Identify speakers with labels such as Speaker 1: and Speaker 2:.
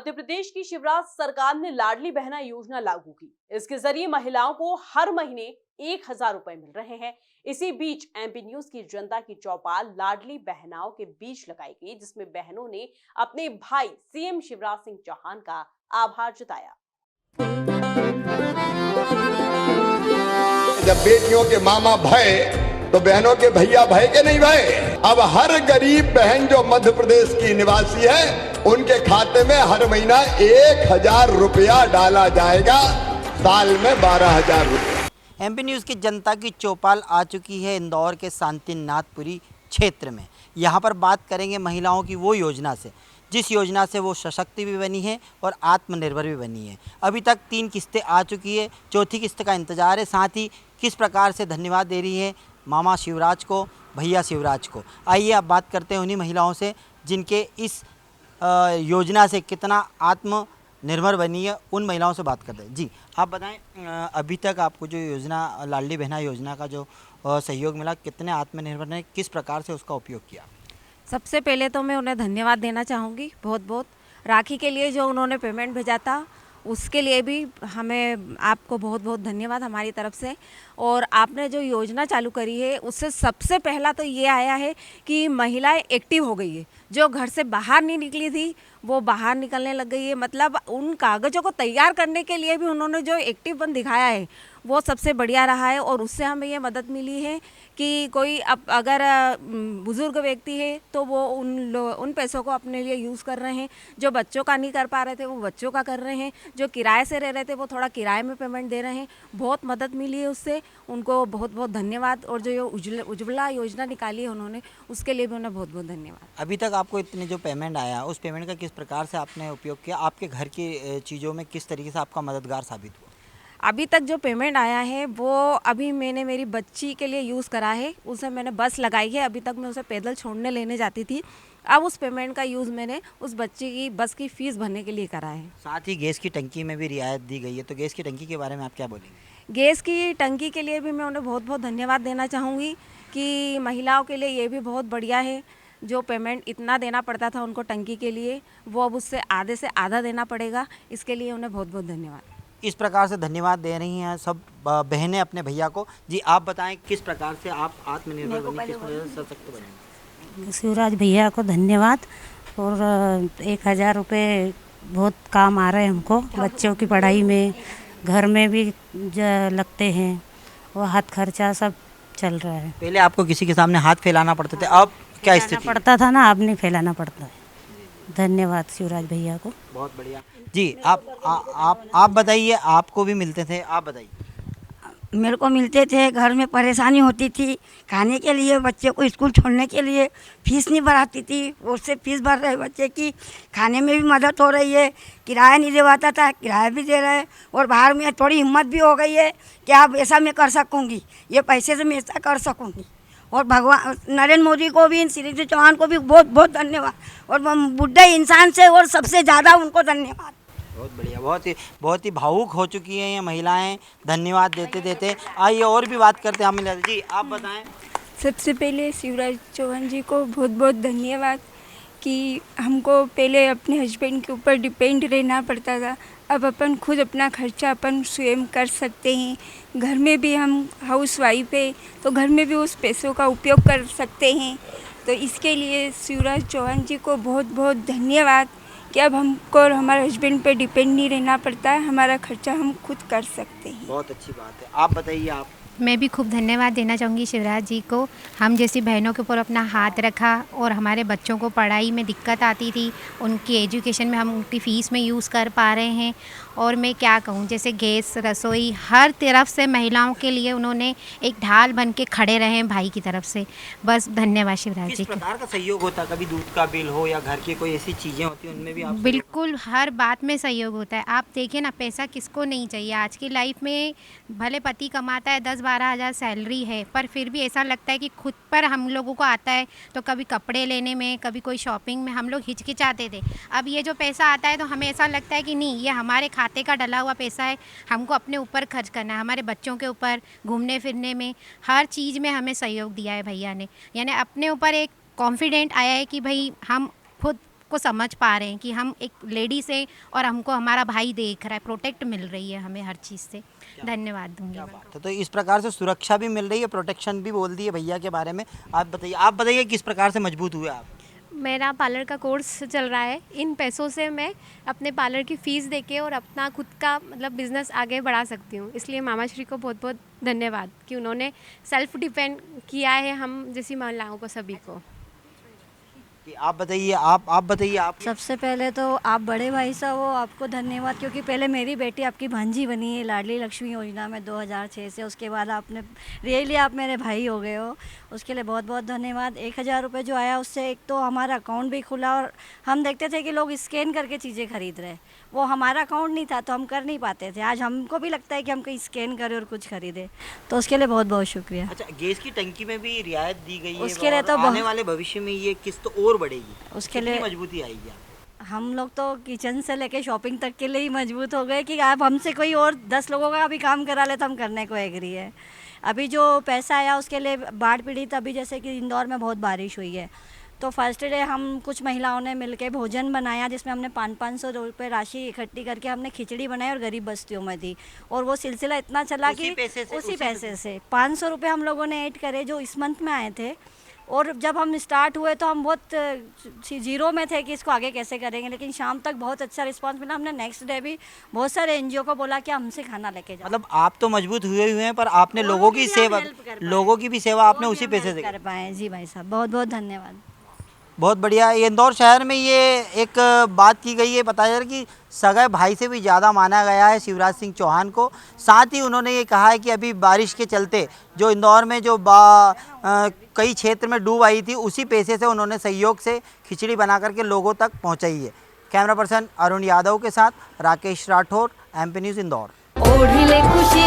Speaker 1: मध्य प्रदेश की शिवराज सरकार ने लाडली बहना योजना लागू की। इसके जरिए महिलाओं को हर महीने 1000 रुपए मिल रहे हैं। इसी बीच एमपी न्यूज की जनता की चौपाल लाडली बहनाओं के बीच लगाई गई, जिसमें बहनों ने अपने भाई सीएम शिवराज सिंह चौहान का आभार जताया।
Speaker 2: जब बेटियों के मामा भय तो बहनों के भैया भय के नहीं भय। अब हर गरीब बहन जो मध्य प्रदेश की निवासी है उनके खाते में हर महीना 1000 रुपया डाला जाएगा, साल में 12,000 रुपया।
Speaker 3: एमपी न्यूज़ की जनता की चौपाल आ चुकी है इंदौर के शांतिनाथपुरी क्षेत्र में। यहाँ पर बात करेंगे महिलाओं की वो योजना से जिस योजना से वो सशक्त भी बनी है और आत्मनिर्भर भी बनी है। अभी तक 3 किस्तें आ चुकी है, चौथी किस्त का इंतज़ार है। साथ ही किस प्रकार से धन्यवाद दे रही है मामा शिवराज को, भैया शिवराज को। आइए अब बात करते हैं उन्हीं महिलाओं से जिनके इस योजना से कितना आत्मनिर्भर बनी है। उन महिलाओं से बात करते हैं। जी आप बताएं, अभी तक आपको जो योजना लाडली बहना योजना का जो सहयोग मिला, कितने आत्मनिर्भर ने किस प्रकार से उसका उपयोग किया?
Speaker 4: सबसे पहले तो मैं उन्हें धन्यवाद देना चाहूँगी बहुत बहुत। राखी के लिए जो उन्होंने पेमेंट भेजा था उसके लिए भी हमें आपको बहुत बहुत धन्यवाद हमारी तरफ से। और आपने जो योजना चालू करी है उससे सबसे पहला तो ये आया है कि महिलाएं एक्टिव हो गई है। जो घर से बाहर नहीं निकली थी वो बाहर निकलने लग गई है। मतलब उन कागज़ों को तैयार करने के लिए भी उन्होंने जो एक्टिवपन दिखाया है वो सबसे बढ़िया रहा है। और उससे हमें ये मदद मिली है कि कोई अब अगर बुज़ुर्ग व्यक्ति है तो वो उन पैसों को अपने लिए यूज़ कर रहे हैं। जो बच्चों का नहीं कर पा रहे थे वो बच्चों का कर रहे हैं। जो किराए से रह रहे थे वो थोड़ा किराए में पेमेंट दे रहे हैं। बहुत मदद मिली है उससे, उनको बहुत बहुत धन्यवाद। और जो उज्ज्वला योजना निकाली है उन्होंने उसके लिए भी उन्हें बहुत बहुत धन्यवाद।
Speaker 3: अभी तक आपको इतने जो पेमेंट आया उस पेमेंट का किस प्रकार से आपने उपयोग किया? आपके घर की चीज़ों में किस तरीके से आपका मददगार साबित हुआ?
Speaker 4: अभी तक जो पेमेंट आया है वो अभी मैंने मेरी बच्ची के लिए यूज़ करा है। उसे मैंने बस लगाई है। अभी तक मैं उसे पैदल छोड़ने लेने जाती थी। अब उस पेमेंट का यूज़ मैंने उस बच्ची की बस की फ़ीस भरने के लिए करा है।
Speaker 3: साथ ही गैस की टंकी में भी रियायत दी गई है, तो गैस की टंकी के बारे में आप क्या बोलेंगे?
Speaker 4: गैस की टंकी के लिए भी मैं उन्हें बहुत बहुत धन्यवाद देना चाहूँगी कि महिलाओं के लिए ये भी बहुत बढ़िया है। जो पेमेंट इतना देना पड़ता था उनको टंकी के लिए, वो अब उससे आधे से आधा देना पड़ेगा। इसके लिए उन्हें बहुत बहुत धन्यवाद।
Speaker 3: इस प्रकार से धन्यवाद दे रही हैं सब बहनें अपने भैया को। जी आप बताएं किस प्रकार से आप आत्मनिर्भर बने, किस प्रकार से सशक्त बने?
Speaker 5: शिवराज भैया को धन्यवाद। और 1000 रुपये बहुत काम आ रहे हैं हमको, बच्चों की पढ़ाई में, घर में भी लगते हैं, वो हाथ खर्चा सब चल रहा है।
Speaker 3: पहले आपको किसी के सामने हाथ फैलाना पड़ते थे, अब क्या स्थिति
Speaker 5: पड़ता था ना, अब नहीं फैलाना पड़ता है। धन्यवाद शिवराज भैया को।
Speaker 3: बहुत बढ़िया। जी आप बताइए, आपको भी मिलते थे, आप बताइए।
Speaker 6: मेरे को मिलते थे, घर में परेशानी होती थी खाने के लिए, बच्चे को स्कूल छोड़ने के लिए फीस नहीं भराती थी, उससे फीस भर रहे बच्चे की, खाने में भी मदद हो रही है। किराया नहीं दिलवाता था, किराया भी दे रहे हैं। और बाहर में थोड़ी हिम्मत भी हो गई है कि अब ऐसा मैं कर सकूँगी, ये पैसे से मैं ऐसा कर सकूँगी। और भगवान नरेंद्र मोदी को भी, श्री चौहान को भी बहुत बहुत धन्यवाद। और बुढ़े इंसान से और सबसे ज़्यादा उनको धन्यवाद।
Speaker 3: बहुत बढ़िया, बहुत ही भावुक हो चुकी हैं ये महिलाएं धन्यवाद देते देते। आइए और भी बात करते हैं हम। जी आप बताएं।
Speaker 7: सबसे पहले शिवराज चौहान जी को बहुत बहुत धन्यवाद कि हमको पहले अपने हस्बैंड के ऊपर डिपेंड रहना पड़ता था, अब अपन खुद अपना खर्चा अपन स्वयं कर सकते हैं। घर में भी हम हाउस वाइफ है तो घर में भी उस पैसों का उपयोग कर सकते हैं। तो इसके लिए शिवराज चौहान जी को बहुत बहुत धन्यवाद कि अब हमको और हमारे हस्बैंड पे डिपेंड नहीं रहना पड़ता है, हमारा खर्चा हम खुद कर सकते हैं।
Speaker 3: बहुत अच्छी बात है। आप बताइए। आप?
Speaker 8: मैं भी खूब धन्यवाद देना चाहूँगी शिवराज जी को। हम जैसी बहनों के ऊपर अपना हाथ रखा और हमारे बच्चों को पढ़ाई में दिक्कत आती थी, उनकी एजुकेशन में हम उनकी फ़ीस में यूज़ कर पा रहे हैं। और मैं क्या कहूँ, जैसे गैस, रसोई, हर तरफ से महिलाओं के लिए उन्होंने एक ढाल बन के खड़े रहे हैं भाई की तरफ से। बस धन्यवाद शिवराज जी।
Speaker 3: किस प्रकार का सहयोग होता है? कभी दूध का बिल हो या घर की कोई ऐसी चीज़ें होती हैं उनमें भी आप?
Speaker 8: बिल्कुल, हर बात में सहयोग होता है। आप देखिए ना, पैसा किसको नहीं चाहिए आज की लाइफ में। भले पति कमाता है 10-12 हज़ार सैलरी है, पर फिर भी ऐसा लगता है कि खुद पर हम लोगों को आता है तो कभी कपड़े लेने में, कभी कोई शॉपिंग में हम लोग हिचकिचाते थे। अब ये जो पैसा आता है तो हमें ऐसा लगता है कि नहीं, ये हमारे खाते का डला हुआ पैसा है, हमको अपने ऊपर खर्च करना है, हमारे बच्चों के ऊपर, घूमने फिरने में, हर चीज़ में हमें सहयोग दिया है भैया ने। यानी अपने ऊपर एक कॉन्फिडेंट आया है कि भाई हम खुद उसको समझ पा रहे हैं कि हम एक लेडीज़ हैं और हमको हमारा भाई देख रहा है, प्रोटेक्ट मिल रही है हमें हर चीज़ से। धन्यवाद दूंगी मैं।
Speaker 3: तो इस प्रकार से सुरक्षा भी मिल रही है, प्रोटेक्शन भी बोल दी है भैया के बारे में। आप बताइए किस प्रकार से मजबूत हुए आप?
Speaker 9: मेरा पार्लर का कोर्स चल रहा है। इन पैसों से मैं अपने पार्लर की फ़ीस देके और अपना खुद का मतलब बिज़नेस आगे बढ़ा सकती हूँ। इसलिए मामा श्री को बहुत बहुत धन्यवाद कि उन्होंने सेल्फ डिपेंड किया है हम जैसी महिलाओं को, सभी को।
Speaker 3: आप बताइए, आप बताइए आप।
Speaker 6: सबसे पहले तो आप बड़े भाई साहब हो, आपको धन्यवाद, क्योंकि पहले मेरी बेटी आपकी भांजी बनी है लाडली लक्ष्मी योजना में 2006 से। उसके बाद आपने रियली आप मेरे भाई हो गए हो, उसके लिए बहुत बहुत धन्यवाद। 1000 रुपये जो आया उससे एक तो हमारा अकाउंट भी खुला, और हम देखते थे कि लोग स्कैन करके चीज़ें खरीद रहे, वो हमारा अकाउंट नहीं था तो हम कर नहीं पाते थे। आज हमको भी लगता है कि हम कहीं स्कैन करें और कुछ खरीदें, तो उसके लिए बहुत बहुत शुक्रिया।
Speaker 3: अच्छा, गैस की टंकी में भी रियायत दी गई है,
Speaker 6: उसके लिए तो
Speaker 3: आने वाले भविष्य में ये किस्त और बढ़ेगी,
Speaker 6: उसके लिए
Speaker 3: मजबूती आएगी।
Speaker 6: हम लोग तो किचन से लेके शॉपिंग तक के लिए ही मजबूत हो गए कि आप हमसे कोई और 10 लोगों का भी काम करा ले तो हम करने को एग्री है। अभी जो पैसा आया उसके लिए बाढ़ पीड़ित, अभी जैसे कि इंदौर में बहुत बारिश हुई है, तो फर्स्ट डे हम कुछ महिलाओं ने मिलके भोजन बनाया, जिसमें हमने 500 रुपये राशि इकट्ठी करके हमने खिचड़ी बनाई और गरीब बस्तियों में दी। और वो सिलसिला इतना चला कि उसी पैसे से 500 रुपये हम लोगों ने ऐड करे जो इस मंथ में आए थे। और जब हम स्टार्ट हुए तो हम बहुत जीरो में थे कि इसको आगे कैसे करेंगे, लेकिन शाम तक बहुत अच्छा रिस्पांस मिला। हमने नेक्स्ट डे भी बहुत सारे एनजीओ को बोला कि हमसे खाना लेके जाओ।
Speaker 3: मतलब आप तो मजबूत हुए हैं, पर आपने लोगों की भी सेवा आपने उसी पैसे से
Speaker 6: कर पाए। जी भाई साहब, बहुत बहुत धन्यवाद।
Speaker 3: बहुत बढ़िया। ये इंदौर शहर में ये एक बात की गई है, बताया जा रहा है कि सगे भाई से भी ज़्यादा माना गया है शिवराज सिंह चौहान को। साथ ही उन्होंने ये कहा है कि अभी बारिश के चलते जो इंदौर में जो कई क्षेत्र में डूब आई थी, उसी पैसे से उन्होंने सहयोग से खिचड़ी बना करके लोगों तक पहुंचाई है। कैमरा पर्सन अरुण यादव के साथ राकेश राठौर, MP न्यूज़ इंदौर।
Speaker 6: ओढ़ ले खुशी